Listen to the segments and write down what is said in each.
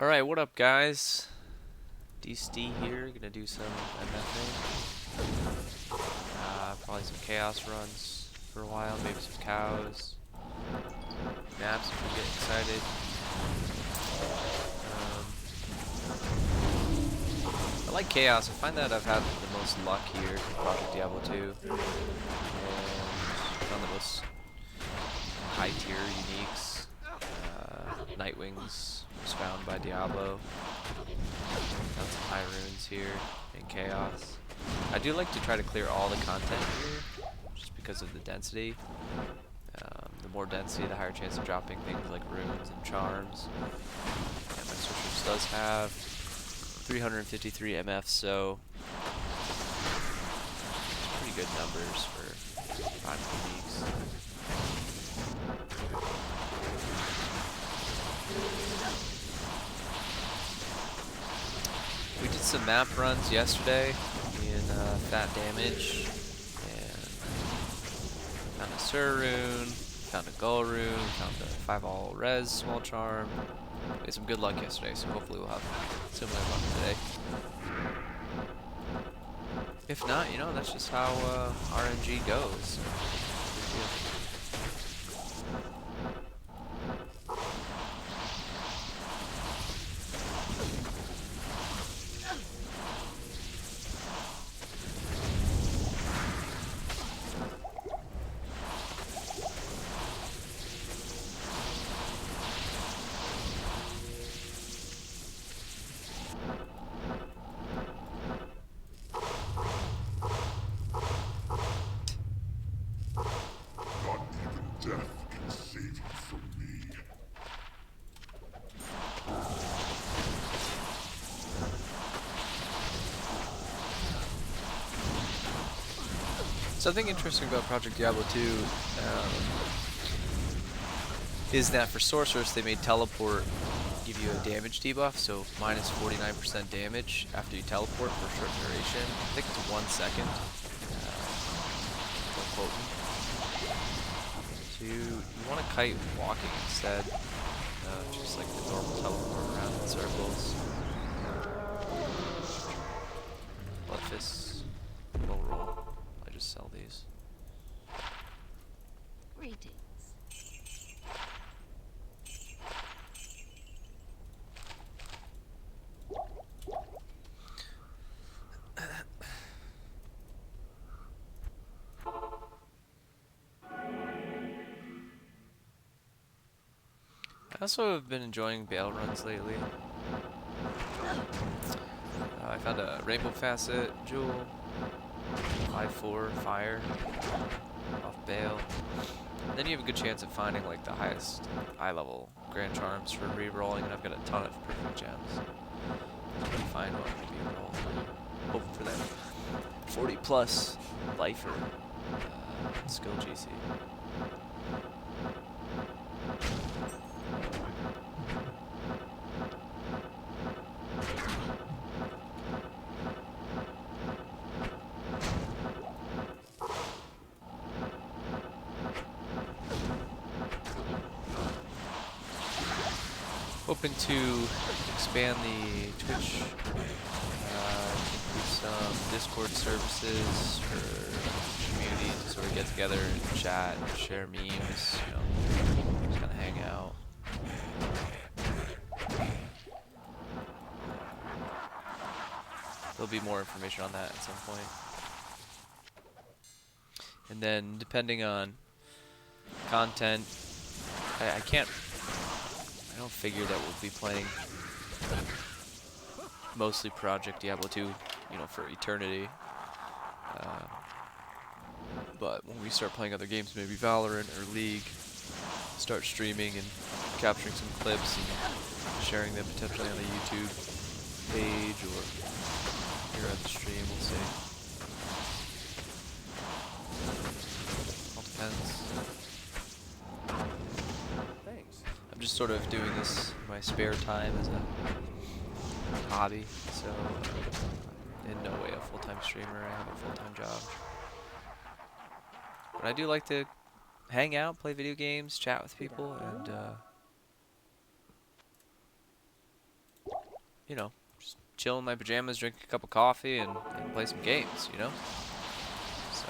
Alright, what up guys? DST here, gonna do some MFing. Probably some chaos runs for a while, maybe some cows. Maps if we get excited. I like chaos, I find that I've had the most luck here for Project Diablo 2. And found the most high tier uniques. Nightwings was found by Diablo. Found some high runes here in chaos. I do like to try to clear all the content here, just because of the density. The more density, the higher chance of dropping things like runes and charms. And my switchers does have 353 MF, so it's pretty good numbers for 5 weeks. We did some map runs yesterday in Fat Damage, and found a Sur rune, found a Gull rune, found a 5-all res small charm. We had some good luck yesterday, so hopefully we'll have similar luck today. If not, you know, that's just how RNG goes. Something interesting about Project Diablo 2 is that for sorcerers they made teleport give you a damage debuff, so minus 49% damage after you teleport for a short duration. I think it's 1 second. Quite potent. So you want to kite walking instead, just like the normal teleport around in circles. Blood fists, low roll. I just sell these. Greetings. I also have been enjoying Baal runs lately. I found a Rainbow Facet Jewel, 5-4 Fire off Baal. And then you have a good chance of finding like the highest eye level Grand Charms for re-rolling, and I've got a ton of perfect gems. If you find one, maybe roll. Hoping for that 40 plus lifer skill GC. Hoping to expand the Twitch, increase some Discord services for community to sort of get together and chat, and share memes, you know, just kind of hang out. There'll be more information on that at some point. And then depending on content, I don't figure that we'll be playing mostly Project Diablo 2, you know, for eternity. But when we start playing other games, maybe Valorant or League, start streaming and capturing some clips and sharing them potentially on the YouTube page or here at the stream, we'll see. All depends. I'm just sort of doing this in my spare time as a hobby, so in no way a full-time streamer. I have a full-time job. But I do like to hang out, play video games, chat with people, and you know, just chill in my pajamas, drink a cup of coffee, and play some games, you know? So,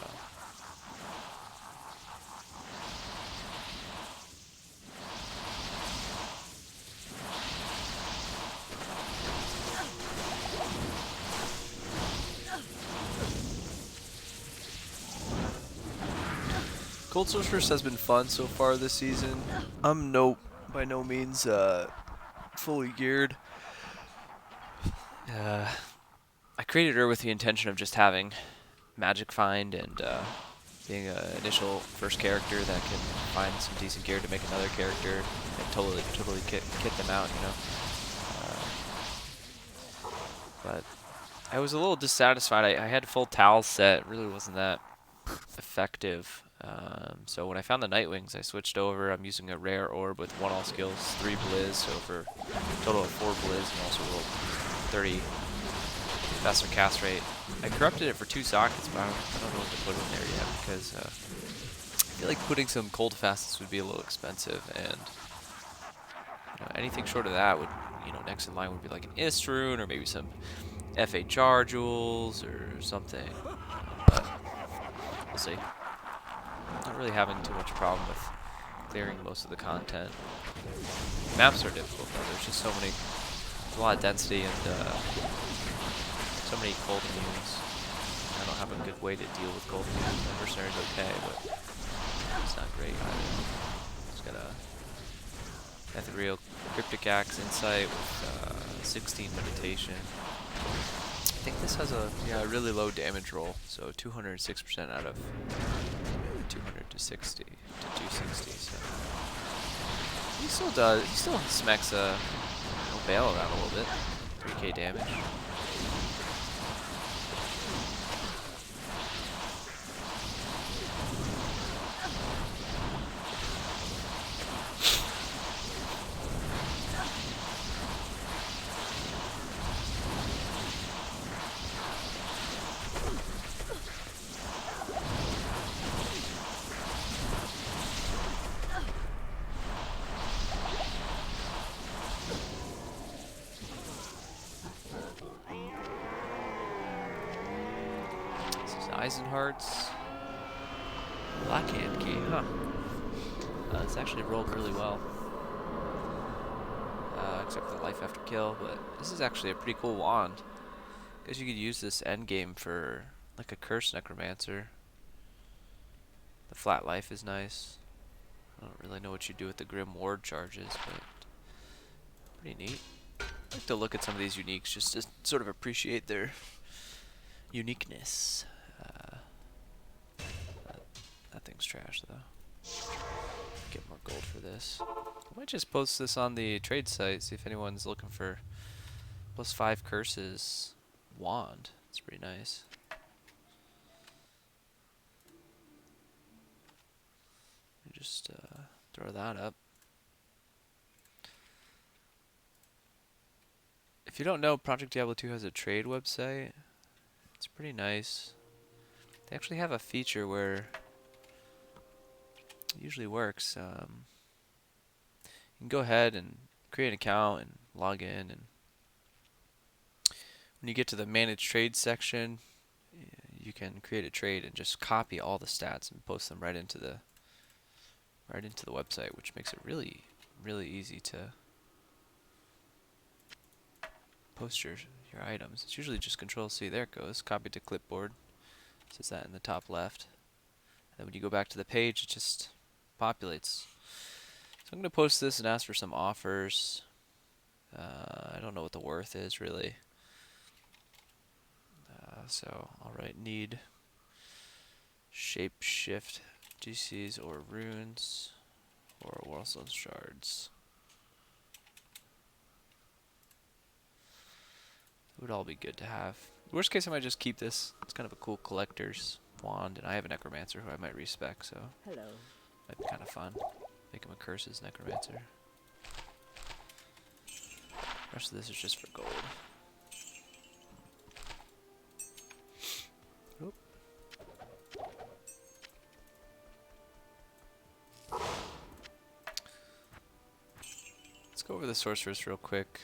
Cold Sorceress has been fun so far this season. I'm by no means fully geared. I created her with the intention of just having magic find and being an initial first character that can find some decent gear to make another character and totally kit them out, you know? But I was a little dissatisfied. I had a full towel set. It really wasn't that effective. So when I found the Nightwings, I switched over. I'm using a rare orb with 1 all skills, 3 blizz, so for a total of 4 blizz, and also rolled 30 faster cast rate. I corrupted it for 2 sockets, but I don't know what to put in there yet because I feel like putting some cold fastest would be a little expensive, and anything short of that would, next in line would be like an Istrune or maybe some FHR jewels or something. But we'll see. Not really having too much problem with clearing most of the content. Maps are difficult though. There's just there's a lot of density and so many cold immunes. I don't have a good way to deal with cold immunes. My mercenary's okay, but it's not great either. Just got a ethereal cryptic axe insight with 16 meditation. I think this has a really low damage roll, so 206% out of 200 to 60 to 260. So he still smacks Baal around a little bit. 3k damage. Eisenhart's Blackhand key, huh? It's actually rolled really well. Except for the life after kill, but this is actually a pretty cool wand. Guess you could use this endgame for like a curse necromancer. The flat life is nice. I don't really know what you do with the grim ward charges, but pretty neat. I like to look at some of these uniques just to sort of appreciate their uniqueness. That thing's trash though. Get more gold for this. I might just post this on the trade site, see if anyone's looking for +5 curses wand. It's pretty nice. Let me just throw that up. If you don't know, Project Diablo 2 has a trade website. It's pretty nice. They actually have a feature where it usually works. You can go ahead and create an account and log in, and when you get to the manage trade section, you can create a trade and just copy all the stats and post them right into the website, which makes it really easy to post your items. It's usually just Control C. There it goes. Copy to clipboard. It says that in the top left. And then when you go back to the page, it just populates. So I'm going to post this and ask for some offers. I don't know what the worth is really. So I'll write need shape shift GCs or runes or Warstone shards. It would all be good to have. Worst case, I might just keep this. It's kind of a cool collector's wand, and I have a necromancer who I might respec, so might be kind of fun. Make him a curses necromancer. The rest of this is just for gold. Oop. Let's go over the sorceress real quick.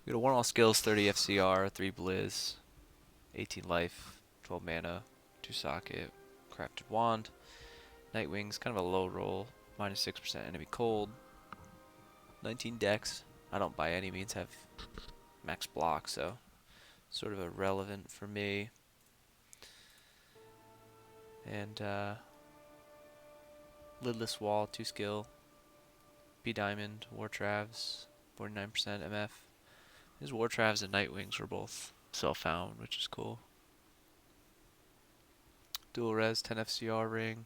We got a 1 all skills, 30 FCR, 3 blizz, 18 life, 12 mana, 2 socket, crafted wand, Nightwings, kind of a low roll, minus 6% enemy cold, 19 dex. I don't by any means have max block, so sort of irrelevant for me. And Lidless Wall, 2 skill, B Diamond, War Travs, 49% MF. His War Travs and Nightwings were both self-found, which is cool. Dual res, 10 FCR ring,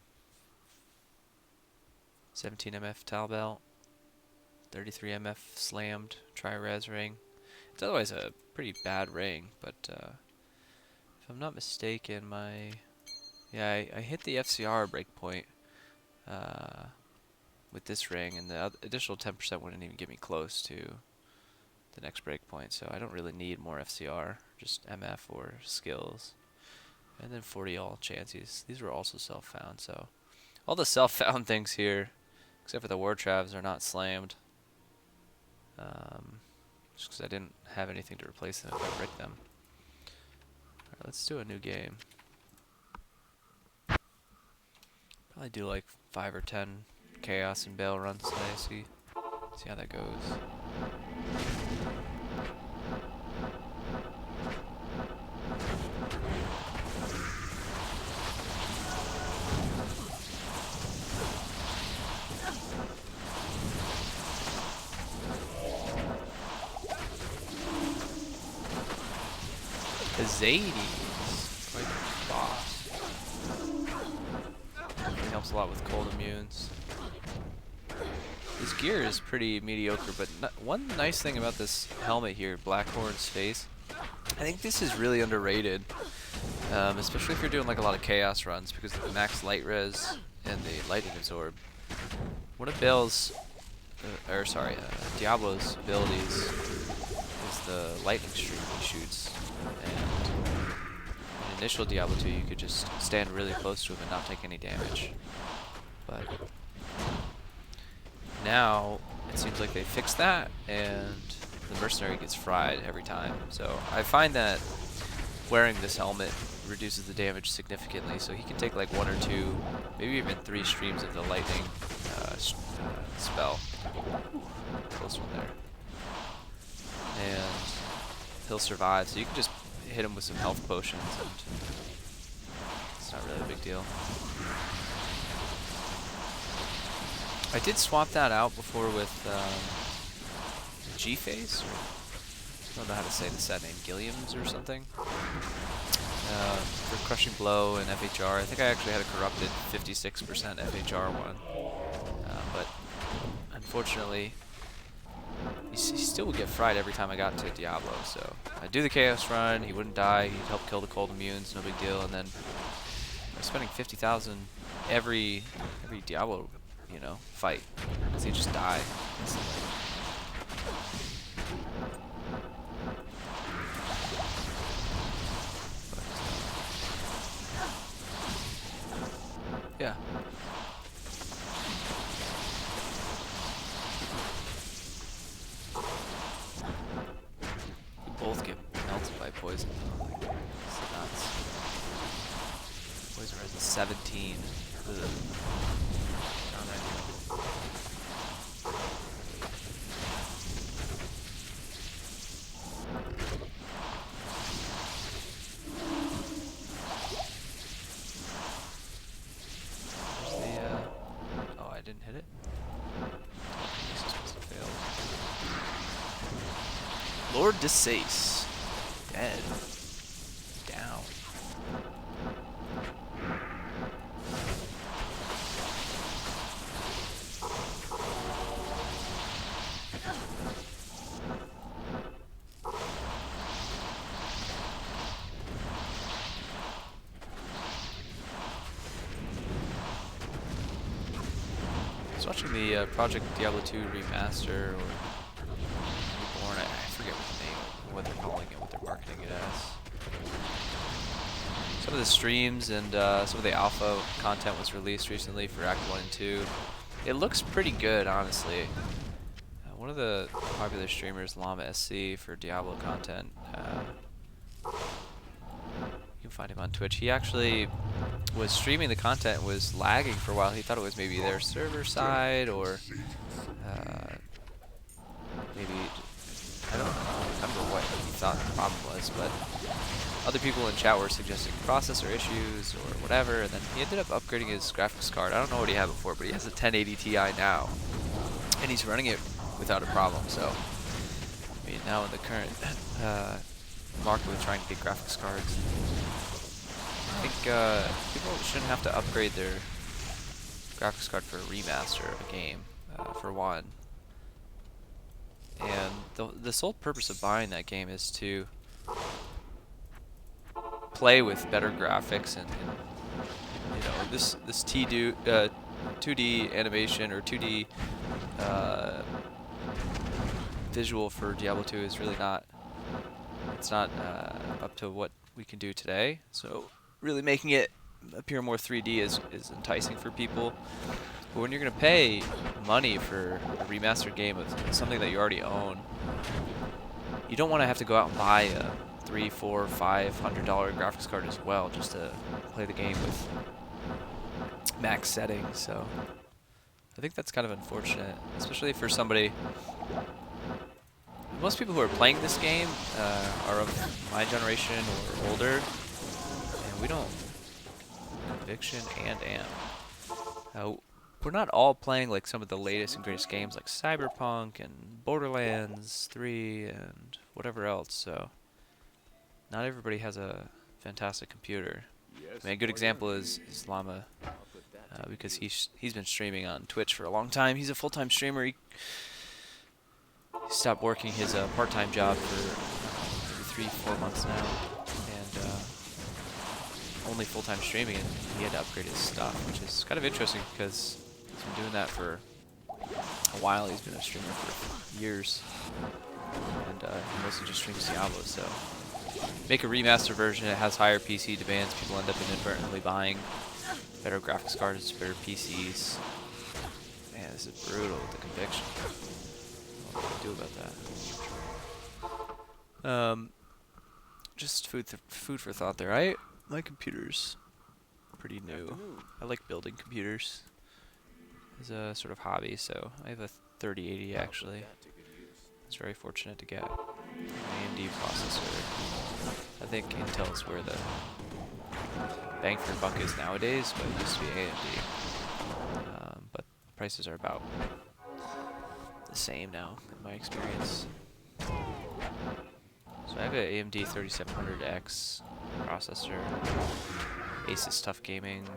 17 MF Tal Belt, 33 MF slammed tri-res ring. It's otherwise a pretty bad ring, but if I'm not mistaken, I hit the FCR breakpoint with this ring, and the additional 10% wouldn't even get me close to the next breakpoint, so I don't really need more FCR, just MF or skills. And then 40 all chances. These were also self-found, so all the self-found things here, except for the War Travs, are not slammed. Just because I didn't have anything to replace them if I break them. Alright, let's do a new game. Probably do like 5 or 10 Chaos and Baal runs today, see how that goes. Zades, quite the boss. He helps a lot with cold immunes. His gear is pretty mediocre, but one nice thing about this helmet here, Blackhorn's face, I think this is really underrated, especially if you're doing like a lot of chaos runs, because of the max light res and the lightning absorb. One of Bale's, Diablo's abilities is the lightning stream he shoots. And in initial Diablo 2, you could just stand really close to him and not take any damage. But now it seems like they fixed that, and the mercenary gets fried every time. So I find that wearing this helmet reduces the damage significantly. So he can take like 1 or 2, maybe even 3 streams of the lightning spell. Close one there. And he'll survive, so you can just hit him with some health potions, and it's not really a big deal. I did swap that out before with G-Face, I don't know how to say the set name, Gilliams or something, for Crushing Blow and FHR. I think I actually had a corrupted 56% FHR one, but unfortunately he still would get fried every time I got to Diablo, so I'd do the Chaos run, he wouldn't die, he'd help kill the cold immunes, no big deal, and then I was spending 50,000 every Diablo, fight, because he'd just die instantly. But, yeah. Both get melted by poison. It's nuts. Poison res is 17. Ugh. Not ideal. Oh, I didn't hit it. This must have failed. Lord Desace. Dead. Down. I was watching the Project Diablo 2 remaster, or Reborn, I forget what they're calling it, what they're marketing it as. Some of the streams and some of the alpha content was released recently for Act 1 and 2. It looks pretty good, honestly. one of the popular streamers, Llama SC, for Diablo content. You can find him on Twitch. He actually was streaming the content, was lagging for a while. He thought it was maybe their server side, or maybe, I don't remember what he thought the problem was, but other people in chat were suggesting processor issues or whatever, and then he ended up upgrading his graphics card. I don't know what he had before, but he has a 1080 Ti now, and he's running it without a problem. So, I mean, now in the current market with trying to get graphics cards, I think people shouldn't have to upgrade their graphics card for a remaster of a game, for one. And the sole purpose of buying that game is to play with better graphics and you know, this 2D animation or 2D visual for Diablo 2 is really not, it's not up to what we can do today. So really making it appear more 3D is enticing for people. But when you're going to pay money for a remastered game of something that you already own, you don't want to have to go out and buy a $300, $400, $500 graphics card as well just to play the game with max settings. So I think that's kind of unfortunate, especially for somebody. Most people who are playing this game are of my generation or older, and we don't. Conviction and Amp. We're not all playing like some of the latest and greatest games like Cyberpunk and Borderlands 3 and whatever else, so not everybody has a fantastic computer. I mean, a good example is Llama, because he's been streaming on Twitch for a long time. He's a full-time streamer. He stopped working his part-time job for maybe 3-4 months now, and only full-time streaming, and he had to upgrade his stuff, which is kind of interesting because he's been doing that for a while. He's been a streamer for years, and he mostly just streams Diablo. So make a remaster version. It has higher PC demands. People end up inadvertently buying better graphics cards, better PCs. Man, this is brutal with the conviction. I don't know what to do about that. Just food for thought there. My computer's pretty new. I like building computers as a sort of hobby, so I have a 3080 actually. I was very fortunate to get an AMD processor. I think Intel's where the bang for your buck is nowadays, but it used to be AMD. But prices are about the same now, in my experience. So I have an AMD 3700X processor, Asus TUF Gaming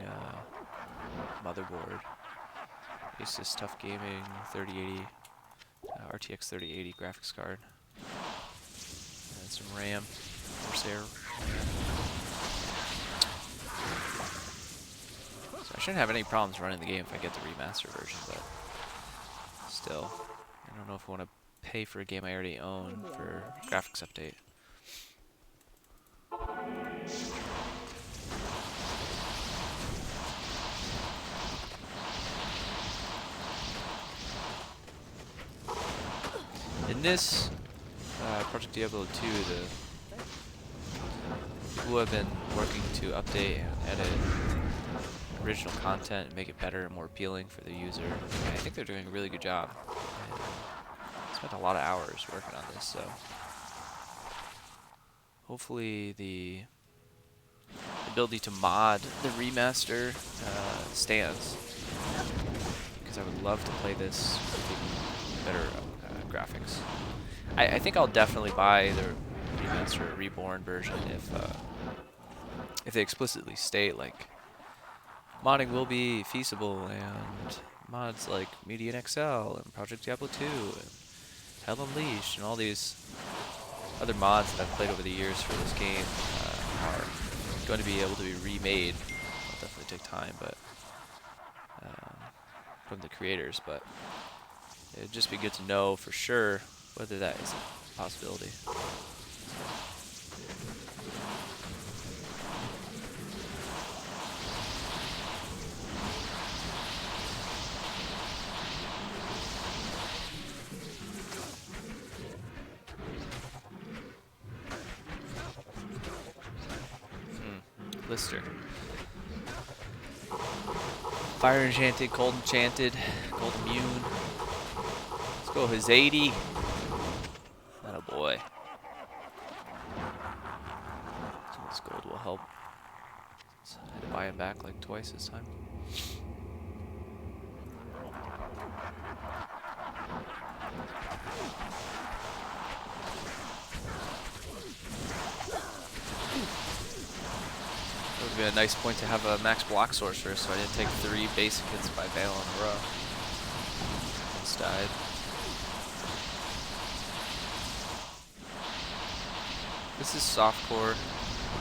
motherboard, Asus TUF Gaming 3080, RTX 3080 graphics card, and some RAM, Corsair. So I shouldn't have any problems running the game if I get the remaster version, but still, I don't know if I want to pay for a game I already own for graphics update. In this Project Diablo 2, the people who have been working to update and edit original content and make it better and more appealing for the user, I think they're doing a really good job. And I spent a lot of hours working on this, so hopefully the ability to mod the remaster stands, because I would love to play this with even better graphics. I think I'll definitely buy the remaster reborn version if they explicitly state like modding will be feasible, and mods like Median XL and Project Diablo 2 and Hell Unleashed and all these other mods that I've played over the years for this game are going to be able to be remade. It'll definitely take time, but from the creators, but it'd just be good to know for sure whether that is a possibility. Blister. Fire enchanted, cold enchanted, cold immune. Let's go his 80. That a boy. So this gold will help. So I had to buy him back like twice this time. It would be a nice point to have a max block sorcerer, so I didn't take 3 basic hits by Baal in a row. Almost died. This is softcore.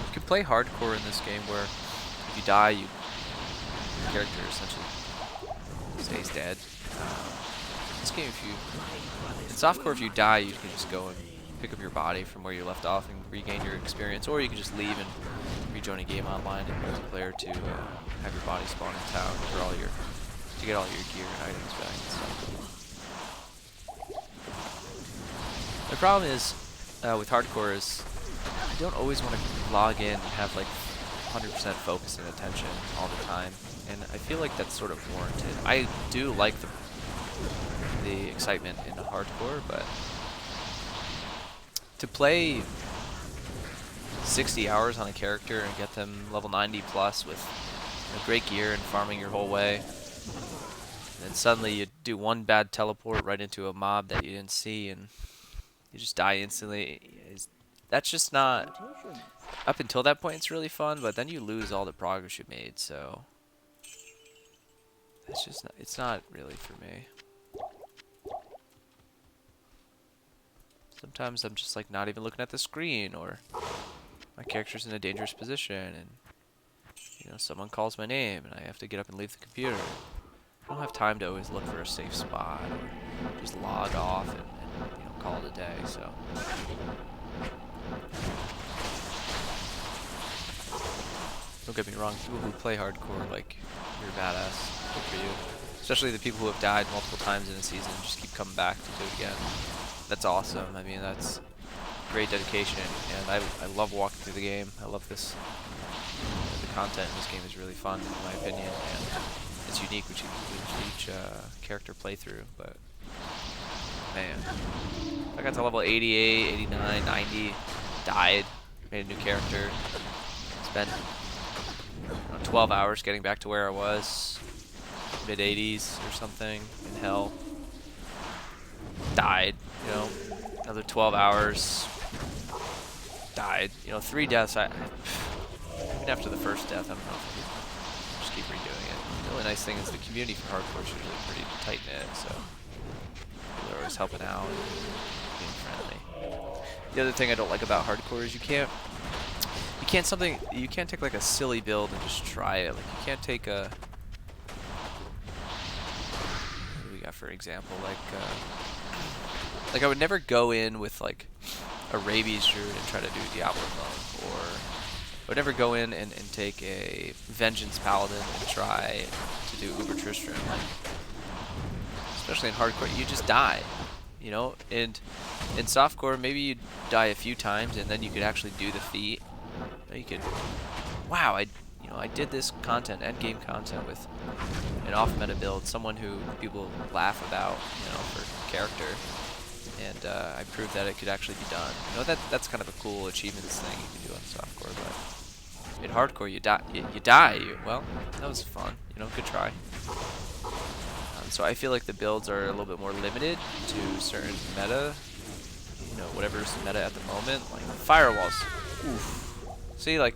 You can play hardcore in this game where if you die, your character essentially stays dead. This game, in softcore, if you die, you can just go and pick up your body from where you left off and regain your experience, or you can just leave and rejoin a game online in multiplayer to have your body spawn in town for to get all your gear and items back and stuff. The problem is with hardcore is I don't always want to log in and have like 100% focus and attention all the time, and I feel like that's sort of warranted. I do like the excitement in hardcore, but to play 60 hours on a character and get them level 90 plus with great gear and farming your whole way, and then suddenly you do one bad teleport right into a mob that you didn't see and you just die instantly. That's just not... Up until that point it's really fun, but then you lose all the progress you made, so it's just not, it's not really for me. Sometimes I'm just like not even looking at the screen, or my character's in a dangerous position and someone calls my name and I have to get up and leave the computer. I don't have time to always look for a safe spot or just log off and call it a day, so. Don't get me wrong, people who play hardcore, like, you're badass. Good for you. Especially the people who have died multiple times in a season and just keep coming back to do it again. That's awesome. I mean, that's great dedication, and I love walking through the game. I love this. The content in this game is really fun, in my opinion, and it's unique with each character playthrough, but man. I got to level 88, 89, 90, died, made a new character, spent 12 hours getting back to where I was, mid-80s or something, in hell, died, another 12 hours, died, 3 deaths. Even after the first death, I don't know if I just keep redoing it. The really nice thing is the community for hardcore is usually pretty tight-knit, so people are always helping out and being friendly. The other thing I don't like about hardcore is you can't take like a silly build and just try it. Like you can't take a, what do we got for example? Like I would never go in with like a rabies druid and try to do Diablo clone, or I would never go in and take a vengeance paladin and try to do Uber Tristram. Like, especially in hardcore, you just die, and in softcore maybe you die a few times and then you could actually do the feat. You could, wow, I did this content, endgame content, with an off-meta build, someone who people laugh about, for character, and I proved that it could actually be done. That's kind of a cool achievements thing you can do on softcore, but in hardcore you die. Well, that was fun, good try. So I feel like the builds are a little bit more limited to certain meta, whatever's meta at the moment, like firewalls. Oof. See, like,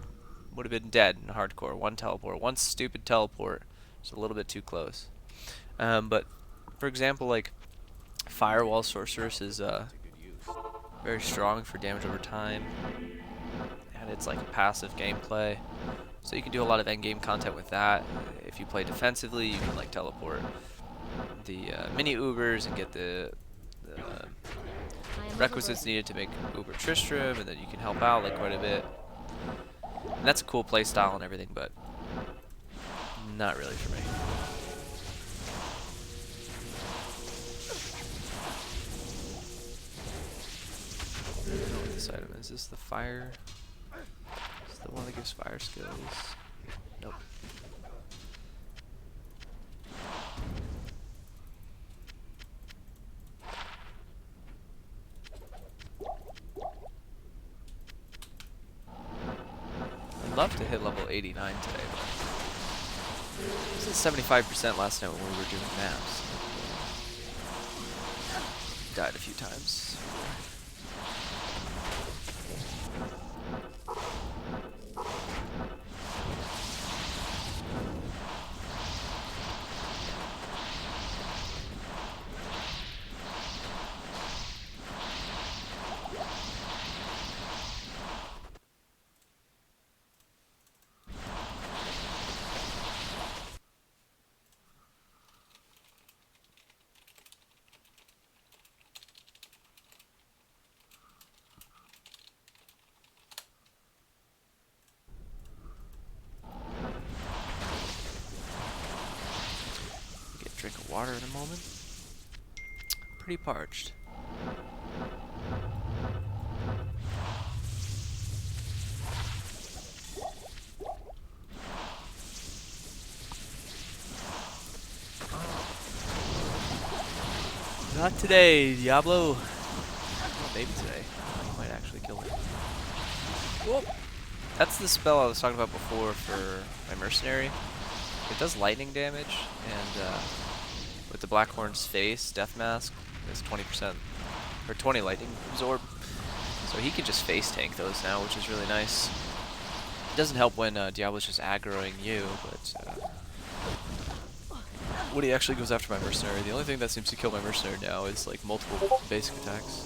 would have been dead in hardcore. One teleport, one stupid teleport. It's a little bit too close. But, for example, like, Firewall Sorceress is very strong for damage over time. And it's like passive gameplay. So you can do a lot of endgame content with that. If you play defensively, you can, like, teleport the mini Ubers and get the requisites needed to make Uber Tristram, and then you can help out, like, quite a bit. And that's a cool play style and everything, but not really for me. I don't know what this item is. Is this the fire? Is the one that gives fire skills? Nope. I'd love to hit level 89 today, but I was at 75% last night when we were doing maps. Died a few times. Get a drink of water in a moment. Pretty parched. Not today, Diablo. Well, maybe today. You might actually kill me. Whoop. That's the spell I was talking about before for my mercenary. It does lightning damage, and with the Blackhorn's face, Death Mask, is 20% or 20 lightning absorb. So he can just face tank those now, which is really nice. It doesn't help when Diablo's just aggroing you, but when he actually goes after my mercenary, the only thing that seems to kill my mercenary now is like multiple basic attacks.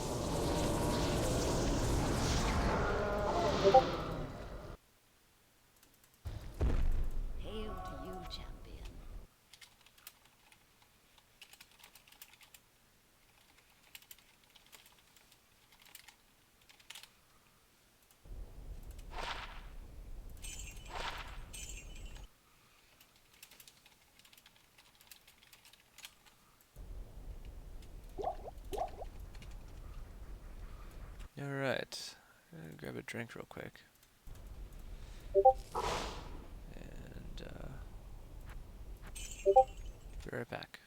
Hail to you, champion. Alright, grab a drink real quick. And be right back.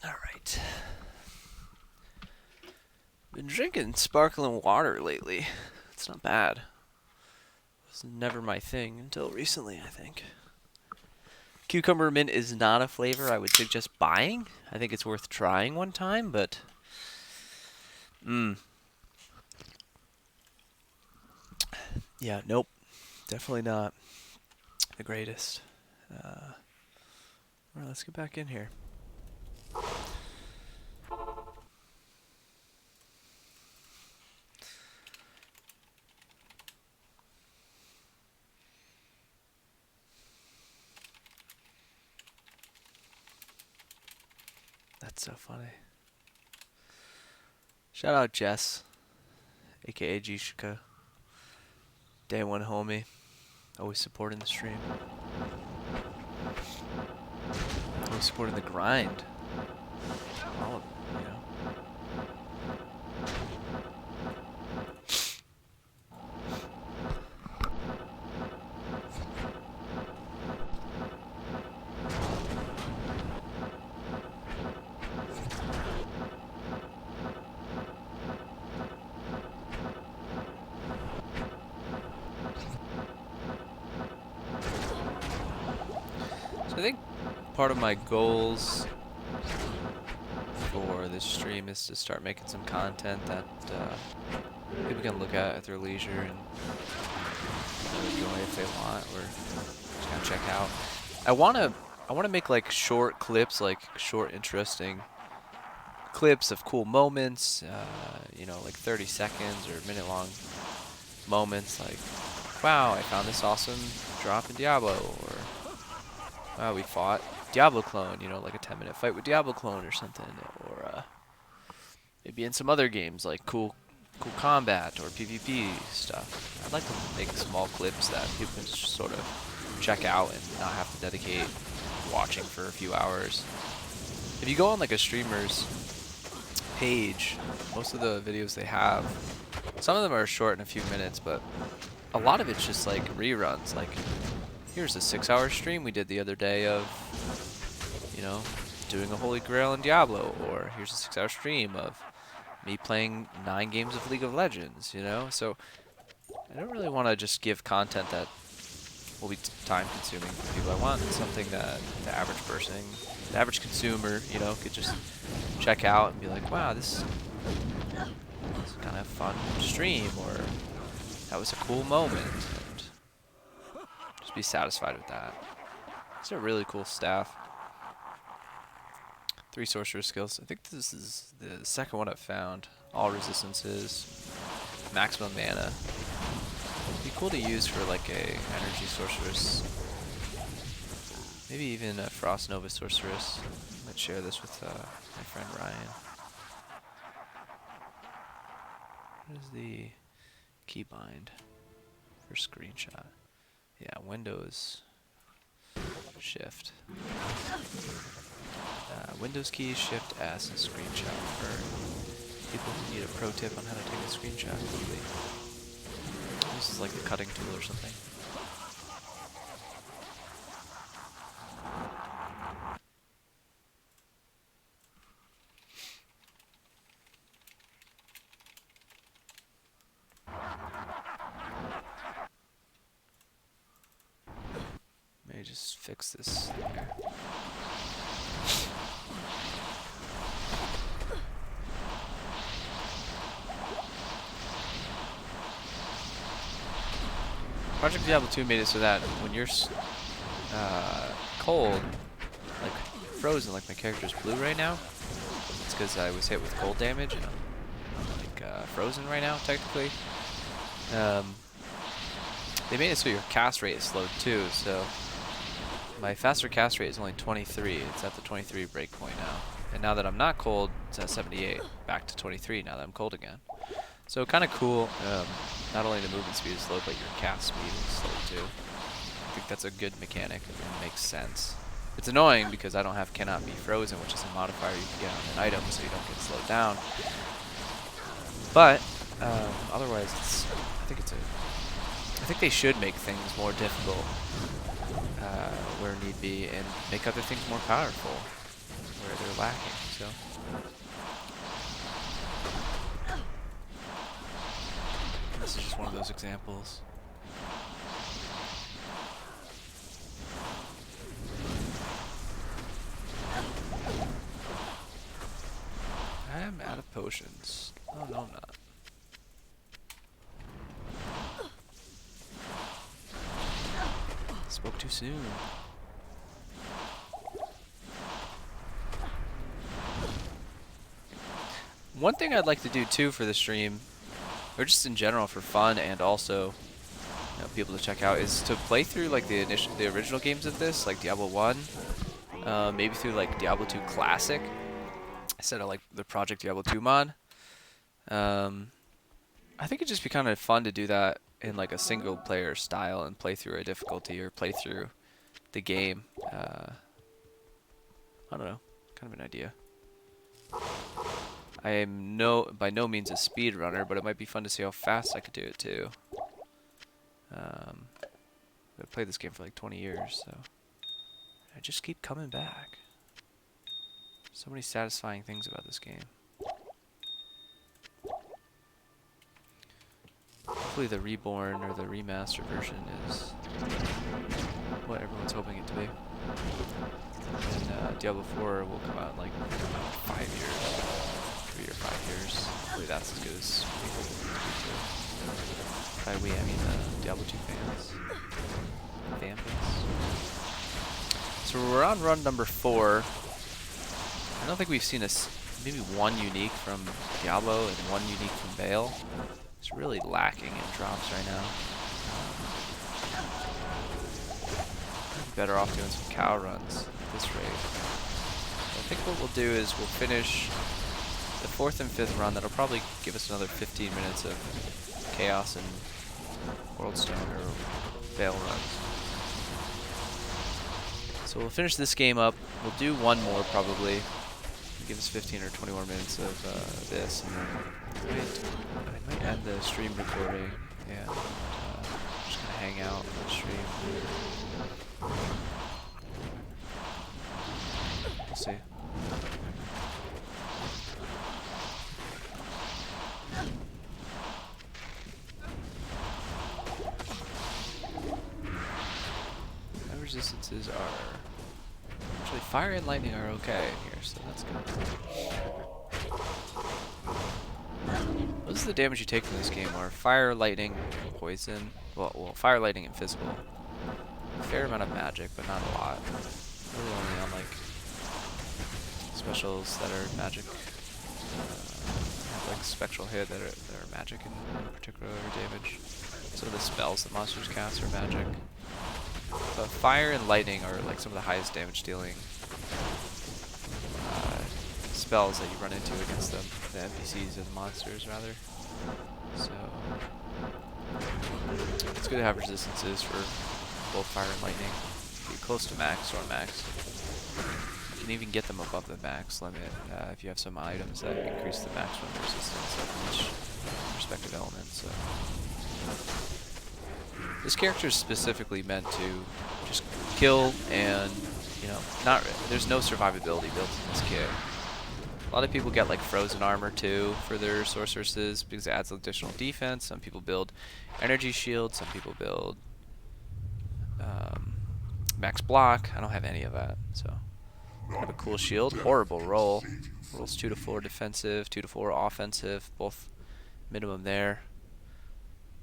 Alright. Been drinking sparkling water lately. It's not bad. It was never my thing until recently, I think. Cucumber mint is not a flavor I would suggest buying. I think it's worth trying one time, but yeah, nope. Definitely not the greatest. Alright, let's get back in here. That's so funny. Shout out Jess, aka Jishika. Day one homie. Always supporting the stream. Always supporting the grind. All of it, you know. So I think part of my goals for this stream is to start making some content that people can look at their leisure and enjoy if they want, or just kind of check out. I wanna make like short clips, like short interesting clips of cool moments, you know, like 30 seconds or minute long moments, like, wow, I found this awesome drop in Diablo, or wow, we fought Diablo clone, you know, like a 10-minute fight with Diablo clone or something, or maybe in some other games like cool combat or PvP stuff. I'd like to make small clips that people can just sort of check out and not have to dedicate watching for a few hours. If you go on like a streamer's page, most of the videos they have, some of them are short in a few minutes, but a lot of it's just like reruns. Like, here's a 6-hour stream we did the other day of, you know, doing a Holy Grail in Diablo, or here's a 6-hour stream of me playing 9 games of League of Legends, you know? So I don't really want to just give content that will be time consuming for people. I want something that the average person, the average consumer, you know, could just check out and be like, wow, this is kind of fun stream, or that was a cool moment, and just be satisfied with that. These are really cool staff. 3 sorcerer skills. I think this is the second one I've found. All resistances, maximum mana. It'd be cool to use for like a energy sorceress. Maybe even a Frost Nova sorceress. I might share this with my friend Ryan. What is the keybind for screenshot? Yeah, Windows Shift. Windows key, Shift S, and screenshot for people who need a pro tip on how to take a screenshot quickly. This is like the cutting tool or something. Maybe just fix this here. Project Diablo 2 made it so that when you're cold, like frozen, like my character's blue right now, it's because I was hit with cold damage and I'm like frozen right now, technically. They made it so your cast rate is slowed too, so my faster cast rate is only 23. It's at the 23 breakpoint now. And now that I'm not cold, it's at 78. Back to 23 now that I'm cold again. So kind of cool. Not only the movement speed is slowed, but your cast speed is slowed too. I think that's a good mechanic. It makes sense. It's annoying because I don't have cannot be frozen, which is a modifier you can get on an item so you don't get slowed down. But otherwise, I think they should make things more difficult where need be, and make other things more powerful where they're lacking. So. This is just one of those examples. I am out of potions. Oh no, I'm not. Spoke too soon. One thing I'd like to do too for the stream, or just in general for fun, and also people to check out, is to play through like the original games of this, like Diablo 1, maybe through like Diablo 2 Classic, instead of like the Project Diablo 2 mod. I think it'd just be kind of fun to do that in like a single player style and play through a difficulty or play through the game. I don't know, kind of an idea. I am by no means a speed runner, but it might be fun to see how fast I could do it too. I've played this game for like 20 years, so I just keep coming back. So many satisfying things about this game. Hopefully the reborn or the remaster version is what everyone's hoping it to be. And Diablo 4 will come out in like 5 years. 3 or 5 years. Hopefully that's as good as people want it to be. By we, I mean Diablo 2 fans. Fan base. So we're on run number 4. I don't think we've seen maybe one unique from Diablo and one unique from Baal. It's really lacking in drops right now. Better off doing some cow runs at this rate. I think what we'll do is we'll finish the 4th and 5th run. That'll probably give us another 15 minutes of Chaos and Worldstone or Baal runs. So we'll finish this game up. We'll do one more probably. Give us 15 or 20 more minutes of this, and then I might end the stream recording and just gonna hang out on the stream. We'll see. My resistances are actually fire and lightning are okay in here, so that's good. Most of the damage you take from this game are fire, lightning, poison. Well, fire, lightning, and physical. A fair amount of magic, but not a lot. Really only on like specials that are magic. Have like spectral hit that are magic in particular damage. Some of the spells that monsters cast are magic. But fire and lightning are like some of the highest damage dealing spells that you run into against them, the NPCs and monsters rather. So it's good to have resistances for both fire and lightning. Be close to max or max. You can even get them above the max limit if you have some items that increase the maximum resistance of each respective element. So this character is specifically meant to just kill and, there's no survivability built in this kit. A lot of people get like frozen armor too for their sorceresses because it adds additional defense. Some people build energy shield, some people build max block. I don't have any of that, so I have a cool shield. Horrible roll. Rolls 2 to 4 defensive, 2 to 4 offensive, both minimum there.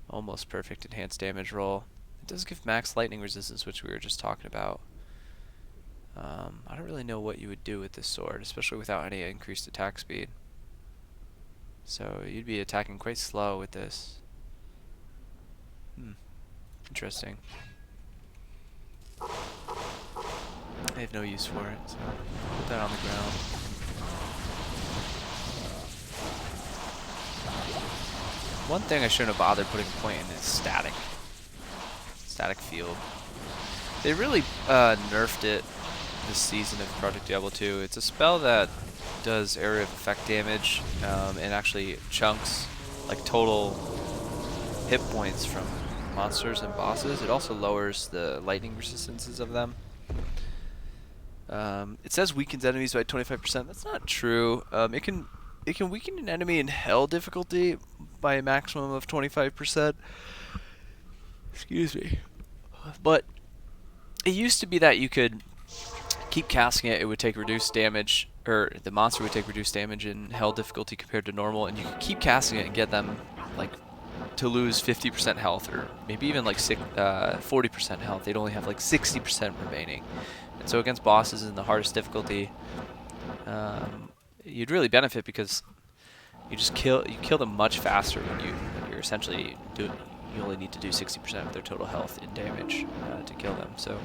Almost perfect enhanced damage roll. It does give max lightning resistance, which we were just talking about. I don't really know what you would do with this sword, especially without any increased attack speed. So you'd be attacking quite slow with this. Interesting. I have no use for it, so put that on the ground. One thing I shouldn't have bothered putting a point in is static. Static field. They really nerfed it this season of Project Diablo 2. It's a spell that does area of effect damage and actually chunks like total hit points from monsters and bosses. It also lowers the lightning resistances of them. It says weakens enemies by 25%. That's not true. It can weaken an enemy in hell difficulty by a maximum of 25%. Excuse me. But it used to be that you could keep casting it, it would take reduced damage, or the monster would take reduced damage in hell difficulty compared to normal, and you could keep casting it and get them like to lose 50% health, or maybe even like 40% health. They'd only have like 60% remaining. And so against bosses in the hardest difficulty, you'd really benefit because you kill them much faster when you're essentially you only need to do 60% of their total health in damage to kill them. So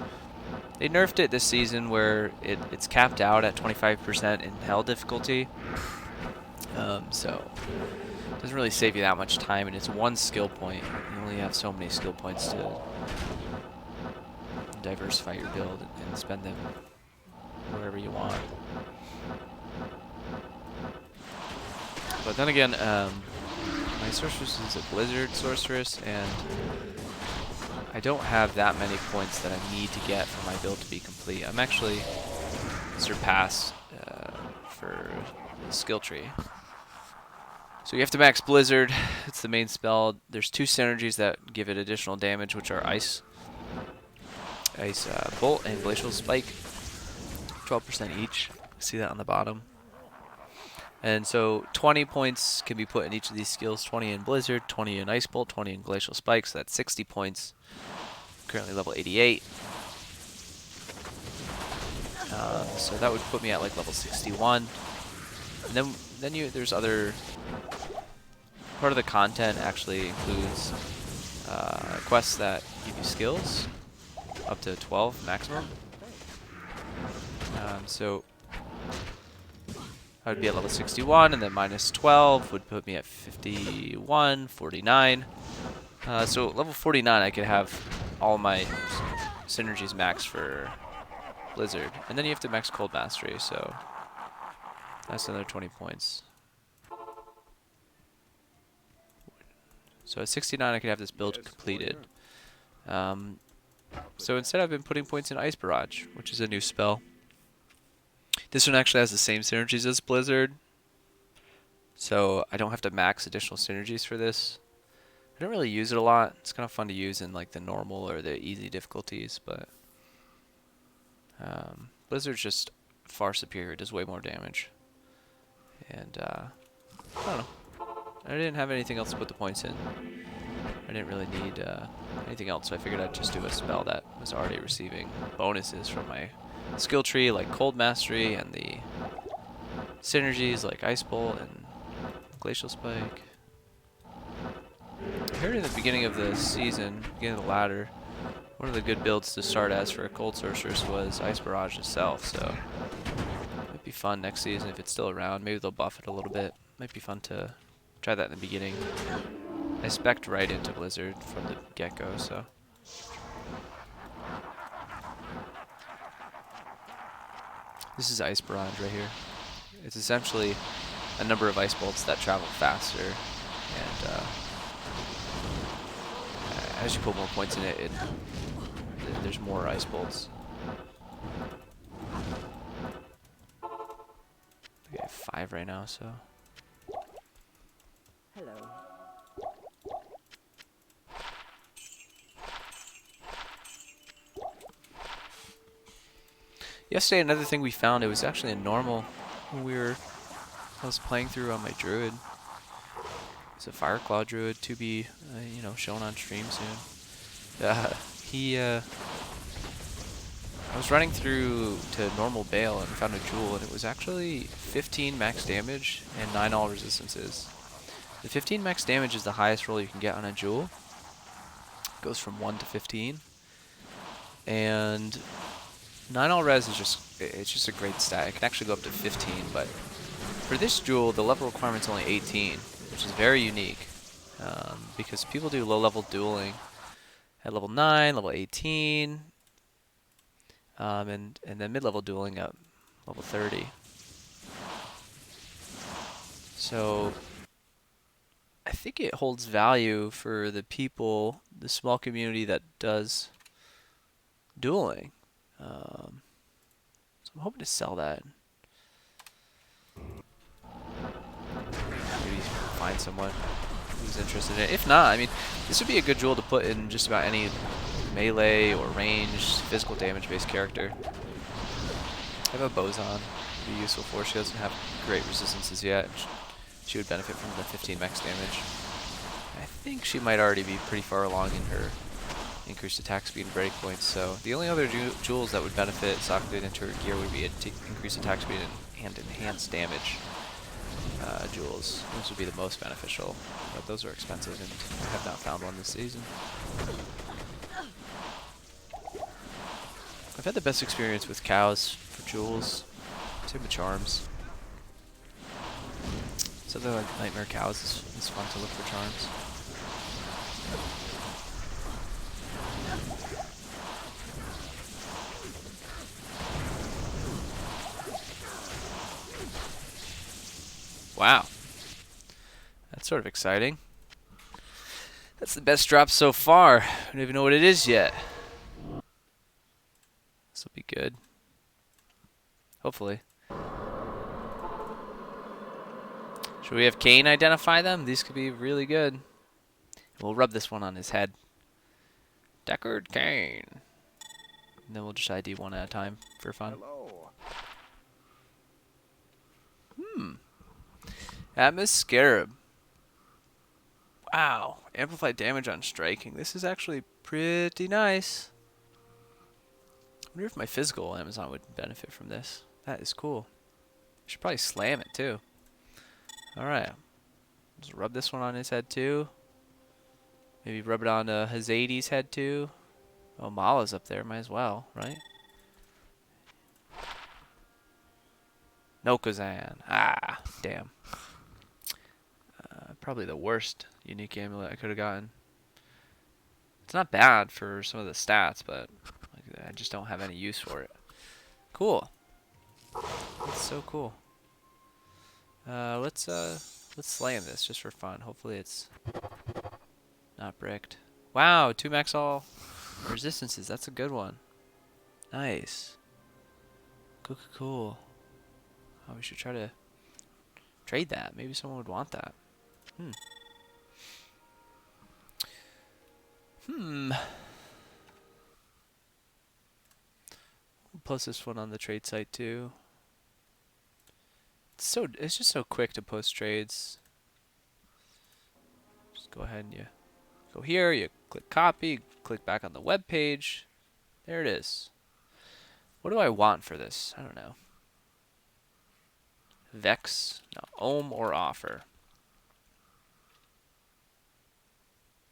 they nerfed it this season where it's capped out at 25% in hell difficulty. So it doesn't really save you that much time, and it's one skill point. You only have so many skill points to diversify your build and spend them wherever you want. But then again, my sorceress is a Blizzard sorceress, and I don't have that many points that I need to get for my build to be complete. I'm actually surpassed for the skill tree. So you have to max Blizzard. It's the main spell. There's 2 synergies that give it additional damage, which are Ice Bolt and Glacial Spike. 12% each. See that on the bottom. And so 20 points can be put in each of these skills. 20 in Blizzard, 20 in Ice Bolt, 20 in Glacial Spike. So that's 60 points. Currently level 88. So that would put me at like level 61. And then there's other... Part of the content actually includes quests that give you skills, up to 12 maximum. So I would be at level 61, and then minus 12 would put me at 51, 49. So level 49, I could have all my synergies maxed for Blizzard. And then you have to max Cold Mastery, so that's another 20 points. So at 69, I could have this build completed. So instead, I've been putting points in Ice Barrage, which is a new spell. This one actually has the same synergies as Blizzard, so I don't have to max additional synergies for this. I don't really use it a lot. It's kind of fun to use in like the normal or the easy difficulties, but Blizzard's just far superior. It does way more damage. And I don't know. I didn't have anything else to put the points in. I didn't really need anything else, so I figured I'd just do a spell that was already receiving bonuses from my skill tree, like Cold Mastery, and the synergies like Ice Bolt and Glacial Spike. I heard in the beginning of the season, beginning of the ladder, one of the good builds to start as for a Cold Sorceress was Ice Barrage itself, so it might be fun next season if it's still around. Maybe they'll buff it a little bit. Might be fun to try that in the beginning. I spec'd right into Blizzard from the get-go, so. This is Ice Barrage right here. It's essentially a number of ice bolts that travel faster, and as you put more points in it, there's more ice bolts. I have 5 right now, so. Hello. Yesterday, another thing we found, it was actually a normal when I was playing through on my druid. It's a Fireclaw druid to be, shown on stream soon. I was running through to normal Baal and found a jewel, and it was actually 15 max damage and 9 all resistances. The 15 max damage is the highest roll you can get on a jewel. It goes from 1 to 15. And 9 all res is just a great stat. It can actually go up to 15, but for this jewel, the level requirement's only 18, which is very unique, because people do low-level dueling at level 9, level 18, and then mid-level dueling at level 30. So I think it holds value for the people, the small community that does dueling. So I'm hoping to sell that. Maybe find someone who's interested in it. If not, I mean, this would be a good jewel to put in just about any melee or ranged physical damage based character. I have a Boson to be useful for. She doesn't have great resistances yet. She would benefit from the 15 max damage. I think she might already be pretty far along in her increased attack speed and breakpoints, so the only other jewels that would benefit socketed into her gear would be increased attack speed and enhanced damage jewels. Those would be the most beneficial, but those are expensive and I have not found one this season. I've had the best experience with cows for jewels. Same with charms. Something like Nightmare Cows is fun to look for charms. Wow. That's sort of exciting. That's the best drop so far. I don't even know what it is yet. This will be good. Hopefully. Should we have Kane identify them? These could be really good. We'll rub this one on his head. Deckard Kane. And then we'll just ID one at a time for fun. Hello. Atmos Scarab. Wow. Amplified damage on striking. This is actually pretty nice. I wonder if my physical Amazon would benefit from this. That is cool. I should probably slam it too. Alright. Just rub this one on his head too. Maybe rub it on Hazadi's head too. Oh, Mala's up there. Might as well, right? Nokazan. Ah, damn. Probably the worst unique amulet I could have gotten. It's not bad for some of the stats, but like, I just don't have any use for it. Cool. That's so cool. Let's slam this just for fun. Hopefully it's not bricked. Wow, 2 max all resistances. That's a good one. Nice. Cool, cool, cool. Oh, we should try to trade that. Maybe someone would want that. We'll post this one on the trade site too. It's just so quick to post trades. Just go ahead and you go here, you click copy, click back on the web page. There it is. What do I want for this? I don't know. Vex, no, ohm or offer.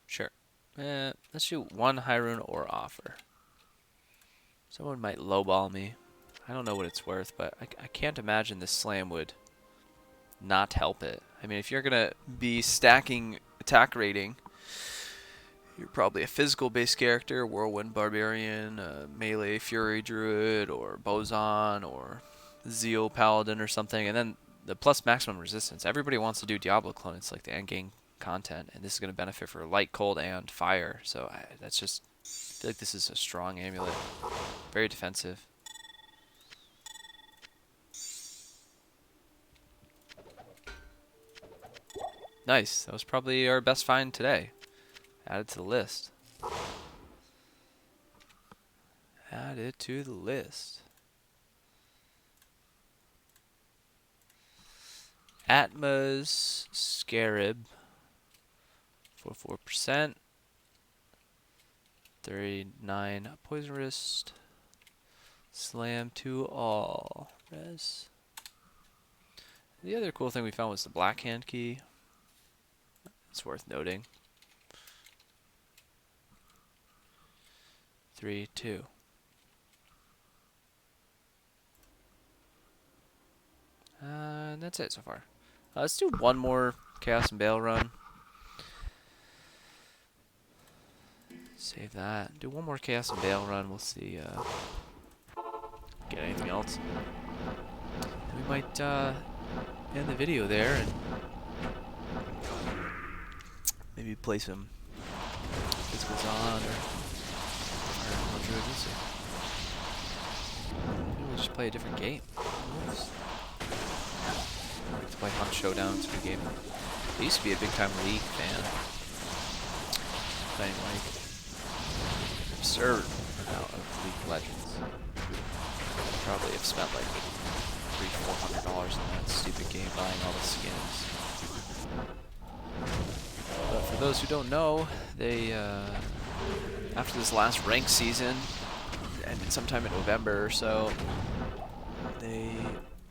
Sure. Let's do 1 Hyrule or offer. Someone might lowball me. I don't know what it's worth, but I can't imagine this slam would not help it. I mean, if you're going to be stacking attack rating, you're probably a physical-based character, Whirlwind Barbarian, Melee Fury Druid, or Boson, or Zeal Paladin or something, and then the plus maximum resistance. Everybody wants to do Diablo clone. It's like the endgame content, and this is going to benefit for light, cold, and fire. So that's just, I feel like this is a strong amulet. Very defensive. Nice. That was probably our best find today. Added to the list. Added to the list. Atma's Scarab for 4%. 39 poison wrist. Slam to all. Res. The other cool thing we found was the black hand key. It's worth noting. 3, 2. And that's it so far. Let's do one more Chaos and Baal run. Save that. Do one more Chaos and Baal run. We'll see. Get anything else. And we might end the video there and maybe play some physicals on or maybe we'll just play a different game. I like to play Hunt Showdown. It's a good game. I used to be a big time League fan. Playing like absurd amount of League of Legends. Probably have spent like $300-400 on that stupid game buying all the skins. But for those who don't know, they after this last ranked season, ended sometime in November or so, they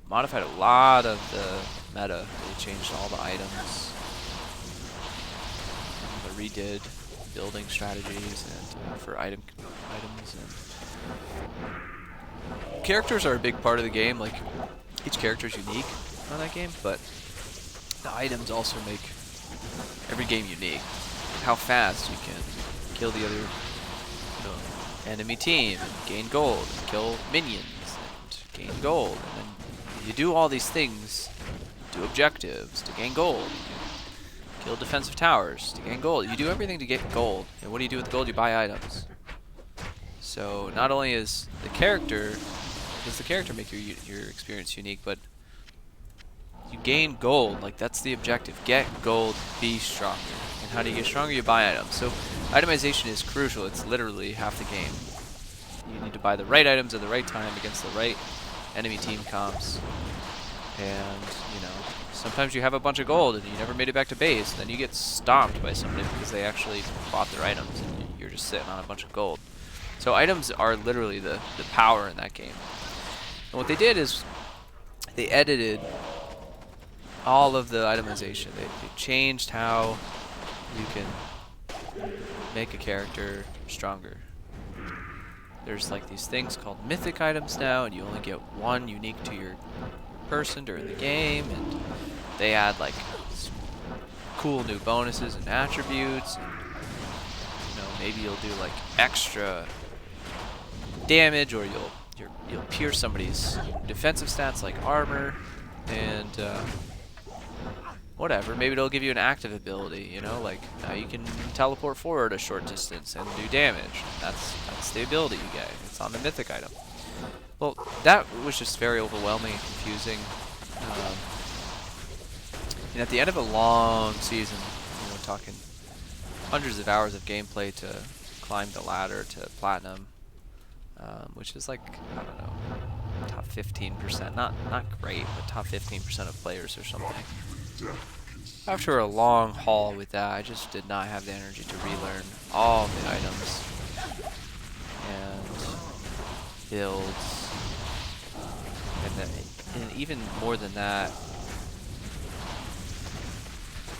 modified a lot of the meta. They changed all the items. They redid building strategies and for items and characters are a big part of the game. Like each character is unique on that game, but the items also make every game unique. How fast you can kill the other enemy team and gain gold, and kill minions and gain gold, and then you do all these things, do objectives to gain gold. You kill defensive towers to gain gold. You do everything to get gold. And what do you do with the gold? You buy items. So not only is the character does the character make your experience unique, but you gain gold. Like that's the objective. Get gold, be stronger. And how do you get stronger? You buy items. So itemization is crucial. It's literally half the game. You need to buy the right items at the right time against the right enemy team comps. And, you know, sometimes you have a bunch of gold and you never made it back to base. Then you get stomped by somebody because they actually bought their items and you're just sitting on a bunch of gold. So items are literally the power in that game. And what they did is they edited all of the itemization. They changed how you can make a character stronger. There's like these things called mythic items now, and you only get one unique to your person during the game, and they add like cool new bonuses and attributes, and you know, maybe you'll do like extra damage, or you'll pierce somebody's defensive stats like armor, and whatever. Maybe it'll give you an active ability, you know, like now you can teleport forward a short distance and do damage. That's the ability you get. It's on the mythic item. Well, that was just very overwhelming and confusing. And at the end of a long season, you know, talking hundreds of hours of gameplay to climb the ladder to platinum, which is like, I don't know, top 15%. Not great, but top 15% of players or something. After a long haul with that, I just did not have the energy to relearn all the items and builds, and even more than that,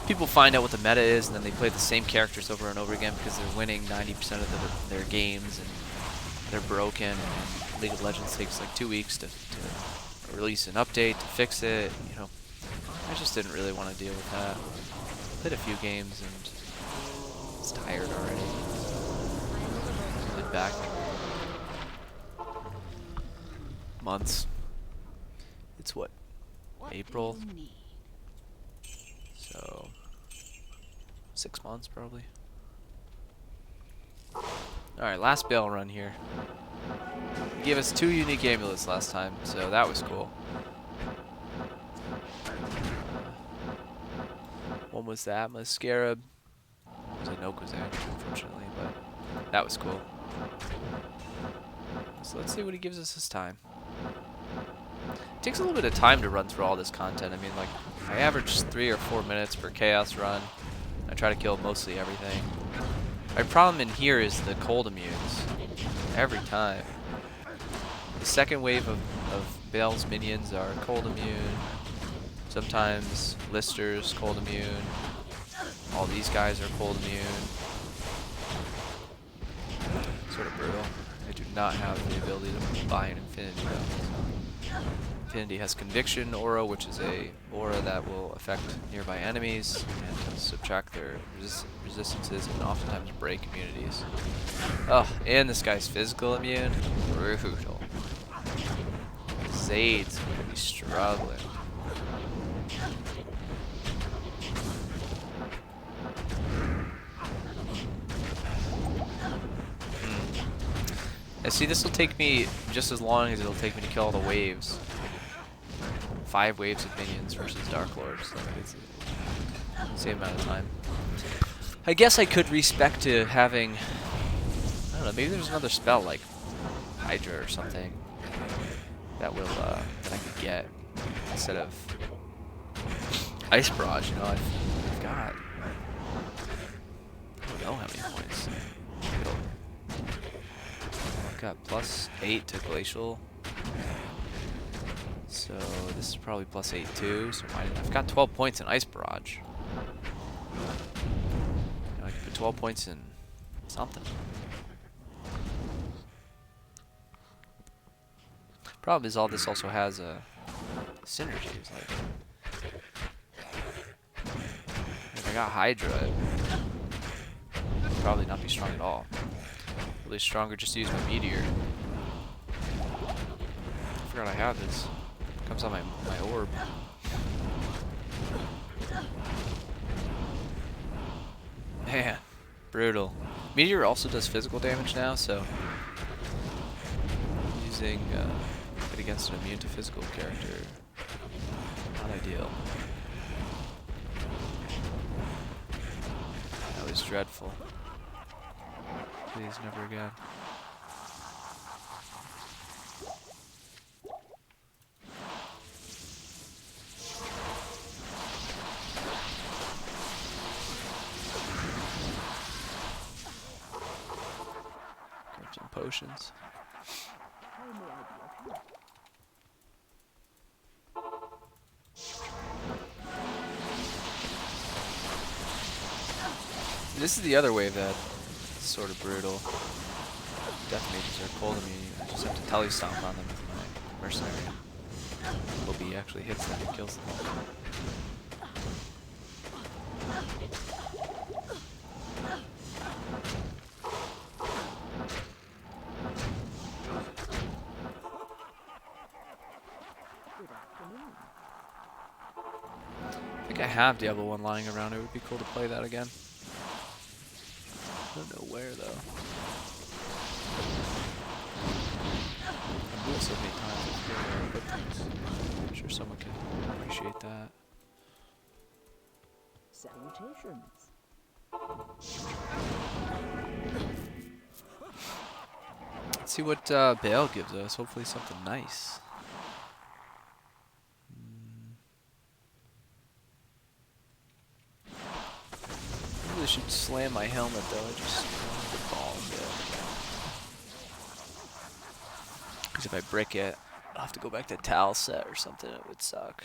people find out what the meta is and then they play the same characters over and over again because they're winning 90% of their games and they're broken, and League of Legends takes like 2 weeks to release an update to fix it, you know. I just didn't really want to deal with that. Played a few games and I was tired already. Been back months. It's what, April? So 6 months probably. Alright, last Baal run here. He gave us 2 unique amulets last time, so that was cool. One was the Atlas Scarab. One was a Nokuzan, unfortunately, but that was cool. So let's see what he gives us this time. It takes a little bit of time to run through all this content. I mean, like, I average 3 or 4 minutes per Chaos run. I try to kill mostly everything. My problem in here is the cold immunes. Every time. The second wave of Baal's minions are cold immune. Sometimes Lister's cold immune. All these guys are cold immune. Sort of brutal. I do not have the ability to buy an Infinity though. Infinity has Conviction Aura, which is a aura that will affect nearby enemies and subtract their resistances and oftentimes break immunities. Oh, and this guy's physical immune. Brutal. Zade's gonna be struggling. And see, this will take me just as long as it'll take me to kill all the waves. 5 waves of minions versus Dark Lords. So it's the same amount of time. I guess I could respec to having, I don't know, maybe there's another spell like Hydra or something that will that I could get instead of Ice Barrage. You know, I've got got +8 to glacial. So this is probably +8 too. So I've got 12 points in Ice Barrage. You know, I could put 12 points in something. Problem is, all this also has synergies. Like, if I got Hydra, it would probably not be strong at all. Really stronger just to use my Meteor. I forgot I have this. Comes on my orb. Man, brutal. Meteor also does physical damage now, so using it against an immune to physical character, not ideal. That was dreadful. Please, never again. Grab some potions. This is the other wave that's sort of brutal. Death mages are cold immune. I just have to telestomp on them with my mercenary. Hope he actually hits them and kills them. I think I have Diablo 1 lying around. It would be cool to play that again. I don't know where though. I've moved so many times with good things. I'm sure someone can appreciate that. Salutations. Let's see what Baal gives us. Hopefully something nice. I really should slam my helmet though. I just want the ball because if I brick it, I'll have to go back to Tal set or something. It would suck.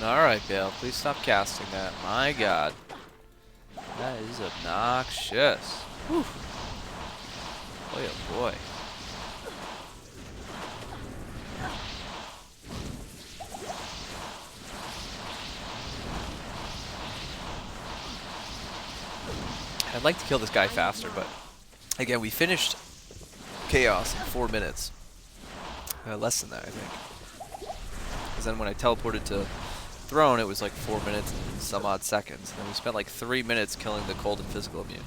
Alright, Baal, please stop casting that. My god. That is obnoxious. Whew. Boy, oh boy. I'd like to kill this guy faster, but again, we finished Chaos in 4 minutes. Less than that, I think. Because then when I teleported to Throne, it was like 4 minutes and some odd seconds. And then we spent like 3 minutes killing the cold and physical immune.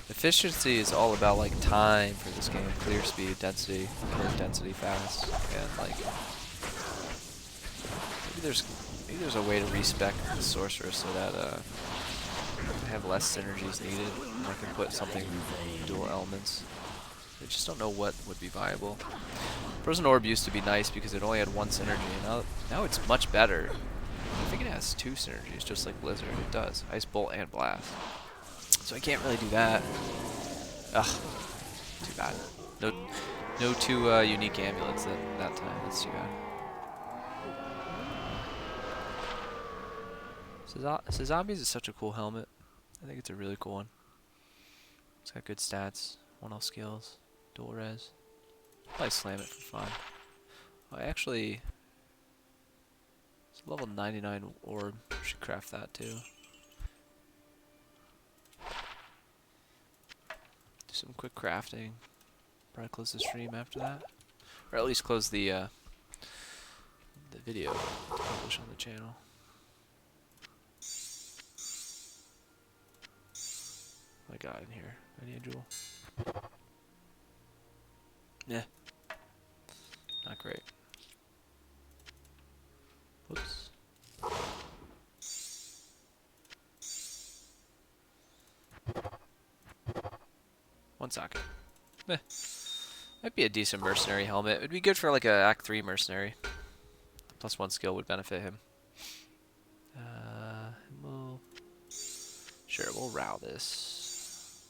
Efficiency is all about like time for this game. Clear speed, density, killing density fast, and like maybe there's a way to respec the sorcerer so that I have less synergies needed. I can put something dual elements. I just don't know what would be viable. Frozen Orb used to be nice because it only had 1 synergy, and now it's much better. I think it has 2 synergies, just like Blizzard. It does. Ice Bolt and Blast. So I can't really do that. Ugh. Too bad. No 2 unique amulets that time. That's too bad. So Zombies is such a cool helmet. I think it's a really cool one. It's got good stats. 1L skills. Dual res. Probably slam it for fun. I actually... It's a level 99 orb. Should craft that too. Do some quick crafting. Probably close the stream after that. Or at least close the the video to publish on the channel. What I got in here? I need a jewel. Yeah. Not great. Whoops. One socket. Eh. Might be a decent mercenary helmet. It'd be good for like a Act 3 mercenary. Plus 1 skill would benefit him. We'll... Sure, we'll row this.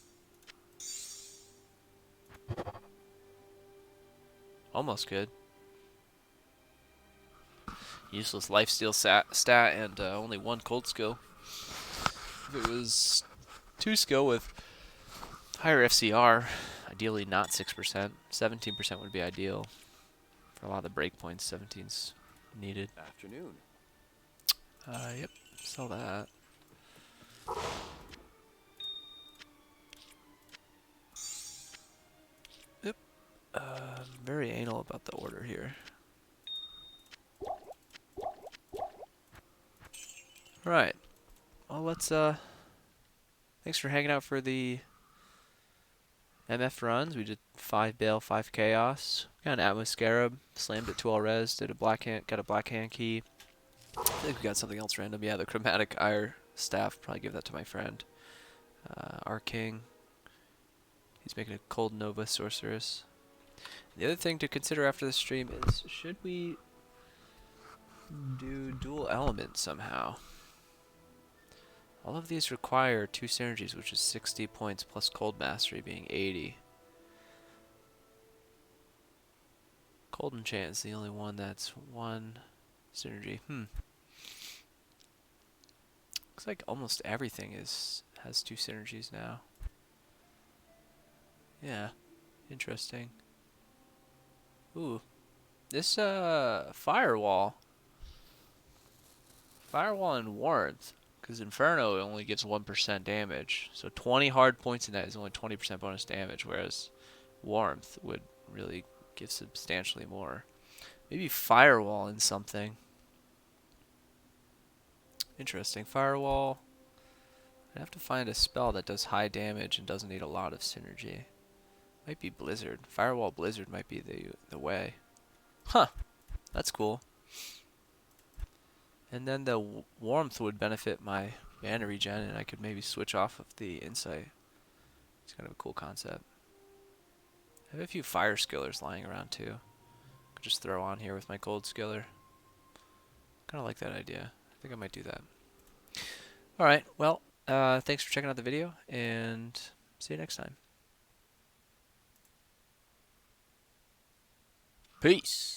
Almost good. Useless lifesteal stat and only 1 cold skill. If it was 2 skill with higher FCR, ideally not 6%, 17% would be ideal. For a lot of the breakpoints, 17's needed. Afternoon. Yep, sell that. Yep. Very anal about the order here. Alright. Well, let's, thanks for hanging out for the MF runs. We did 5 Baal, 5 Chaos. Got an Atmos Scarab. Slammed it to all res. Did a black hand, got a black hand key. I think we got something else random. Yeah, the Chromatic Ire Staff. Probably give that to my friend. Our King. He's making a Cold Nova Sorceress. The other thing to consider after the stream is, should we do dual elements somehow? All of these require 2 synergies, which is 60 points plus Cold Mastery being 80. Cold Enchant is the only one that's 1 synergy. Looks like almost everything has 2 synergies now. Yeah, interesting. Ooh, this Firewall and Warmth. Because Inferno only gives 1% damage. So 20 hard points in that is only 20% bonus damage, whereas Warmth would really give substantially more. Maybe Firewall in something. Interesting. Firewall. I'd have to find a spell that does high damage and doesn't need a lot of synergy. Might be Blizzard. Firewall Blizzard might be the way. Huh. That's cool. And then the Warmth would benefit my mana regen, and I could maybe switch off of the Insight. It's kind of a cool concept. I have a few Fire Skillers lying around too. Could just throw on here with my Cold Skiller. Kind of like that idea. I think I might do that. Alright, well, thanks for checking out the video, and see you next time. Peace!